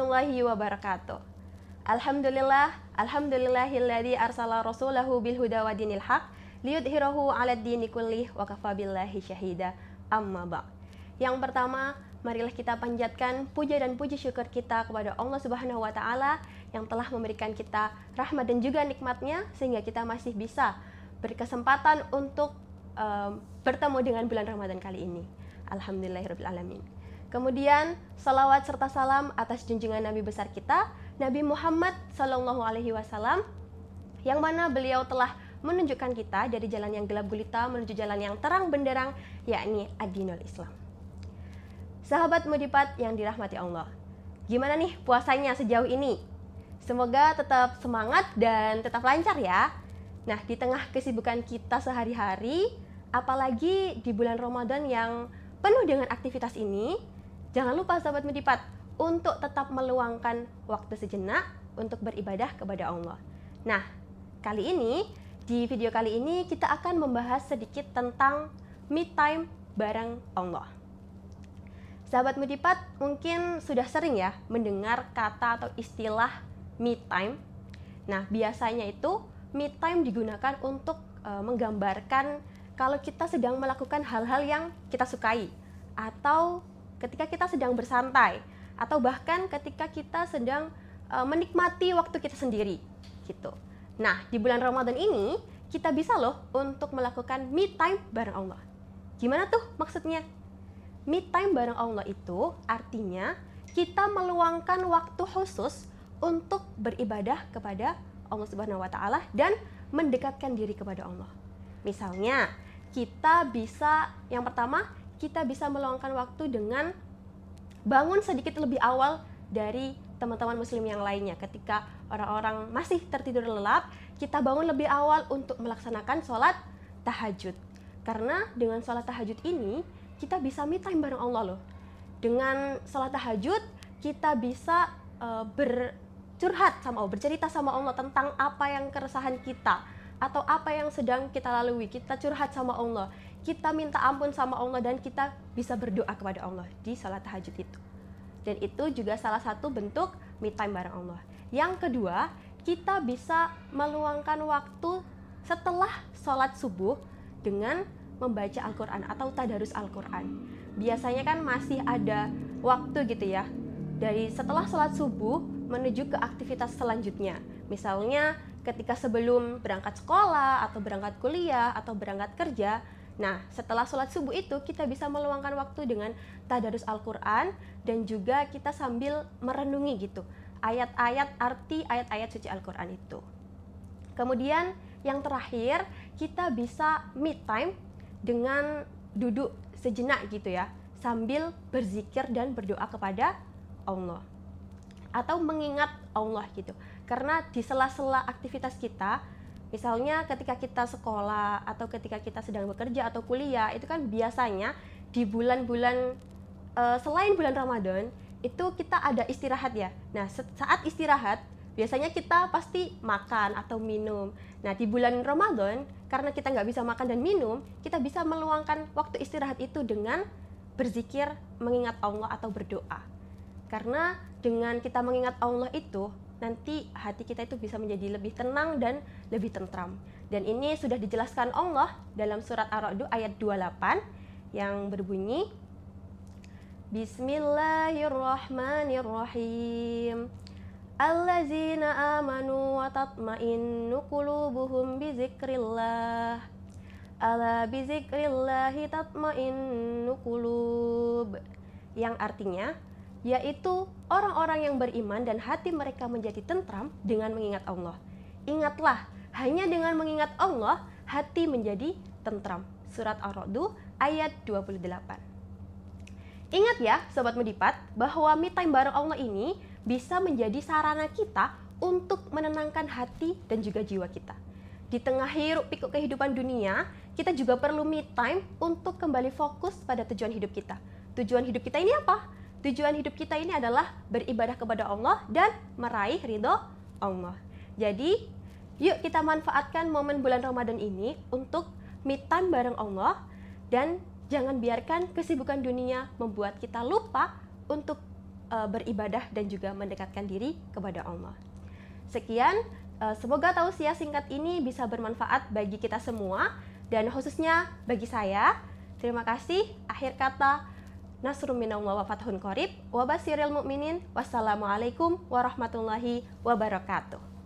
warahmatullahi wabarakatuh. Alhamdulillahilladzi arsala rasulahu bil huda wa dinil haq liyudhhirahu 'alad dini kullih wa kafa billahi syahida. Amma ba'd. Yang pertama, marilah kita panjatkan puja dan puji syukur kita kepada Allah Subhanahu wa taala yang telah memberikan kita rahmat dan juga nikmatnya sehingga kita masih bisa berkesempatan untuk bertemu dengan bulan Ramadan kali ini. Alhamdulillahirabbil alamin. Kemudian salawat serta salam atas junjungan Nabi besar kita, Nabi Muhammad Sallallahu Alaihi Wasallam, yang mana beliau telah menunjukkan kita dari jalan yang gelap gulita menuju jalan yang terang benderang, yakni ad-dinul Islam. Sahabat Mudipat yang dirahmati Allah, gimana nih puasanya sejauh ini? Semoga tetap semangat dan tetap lancar ya. Nah, di tengah kesibukan kita sehari-hari, apalagi di bulan Ramadan yang penuh dengan aktivitas ini, jangan lupa sahabat Mudipat untuk tetap meluangkan waktu sejenak untuk beribadah kepada Allah. Nah, di video kali ini kita akan membahas sedikit tentang me time bareng Allah. Sahabat Mudipat mungkin sudah sering ya mendengar kata atau istilah me time. Nah, biasanya itu me time digunakan untuk menggambarkan kalau kita sedang melakukan hal-hal yang kita sukai, atau ketika kita sedang bersantai, atau bahkan ketika kita sedang menikmati waktu kita sendiri gitu. Nah, di bulan Ramadan ini kita bisa loh untuk melakukan me time bareng Allah. Gimana tuh maksudnya? Me time bareng Allah itu artinya kita meluangkan waktu khusus untuk beribadah kepada Allah Subhanahu wa taala dan mendekatkan diri kepada Allah. Misalnya, yang pertama, kita bisa meluangkan waktu dengan bangun sedikit lebih awal dari teman-teman muslim yang lainnya. Ketika orang-orang masih tertidur lelap, kita bangun lebih awal untuk melaksanakan sholat tahajud. Karena dengan sholat tahajud ini, kita bisa me time bareng Allah loh. Dengan sholat tahajud, kita bisa bercurhat sama Allah, bercerita sama Allah tentang apa yang keresahan kita, atau apa yang sedang kita lalui. Kita curhat sama Allah, kita minta ampun sama Allah, dan kita bisa berdoa kepada Allah di salat tahajud itu. Dan itu juga salah satu bentuk me time bareng Allah. Yang kedua, kita bisa meluangkan waktu setelah sholat subuh dengan membaca Al-Quran atau tadarus Al-Quran. Biasanya kan masih ada waktu gitu ya, dari setelah sholat subuh menuju ke aktivitas selanjutnya. Misalnya ketika sebelum berangkat sekolah, atau berangkat kuliah, atau berangkat kerja. Nah, setelah sholat subuh itu kita bisa meluangkan waktu dengan tadarus Al-Quran, dan juga kita sambil merenungi gitu arti ayat-ayat suci Al-Quran itu. Kemudian yang terakhir, kita bisa me time dengan duduk sejenak gitu ya, sambil berzikir dan berdoa kepada Allah, atau mengingat Allah gitu. Karena di sela-sela aktivitas kita, misalnya ketika kita sekolah, atau ketika kita sedang bekerja atau kuliah, itu kan biasanya di bulan-bulan selain bulan Ramadan itu kita ada istirahat ya. Nah, saat istirahat biasanya kita pasti makan atau minum. Nah, di bulan Ramadan karena kita nggak bisa makan dan minum, kita bisa meluangkan waktu istirahat itu dengan berzikir, mengingat Allah atau berdoa. Karena dengan kita mengingat Allah itu, nanti hati kita itu bisa menjadi lebih tenang dan lebih tentram. Dan ini sudah dijelaskan Allah dalam surat Ar-Ra'd ayat 28 yang berbunyi, Bismillahirrahmanirrahim. Allazina amanu wa tatma'innu qulubuhum bizikrillah. Ala bizikrillahi tatma'innu qulub. Yang artinya, yaitu orang-orang yang beriman dan hati mereka menjadi tentram dengan mengingat Allah. Ingatlah, hanya dengan mengingat Allah, hati menjadi tentram. Surat Ar-Ra'd ayat 28. Ingat ya, Sobat Mudipat, bahwa me time bareng Allah ini bisa menjadi sarana kita untuk menenangkan hati dan juga jiwa kita. Di tengah hiruk pikuk kehidupan dunia, kita juga perlu me time untuk kembali fokus pada tujuan hidup kita. Tujuan hidup kita ini apa? Tujuan hidup kita ini adalah beribadah kepada Allah dan meraih ridho Allah. Jadi, yuk kita manfaatkan momen bulan Ramadan ini untuk me time bareng Allah, dan jangan biarkan kesibukan dunia membuat kita lupa untuk beribadah dan juga mendekatkan diri kepada Allah. Sekian, semoga tausiah singkat ini bisa bermanfaat bagi kita semua dan khususnya bagi saya. Terima kasih. Akhir kata, nasrun minallah wa fathun qarib wa basyiril mu'minin. Wassalamualaikum warahmatullahi wabarakatuh.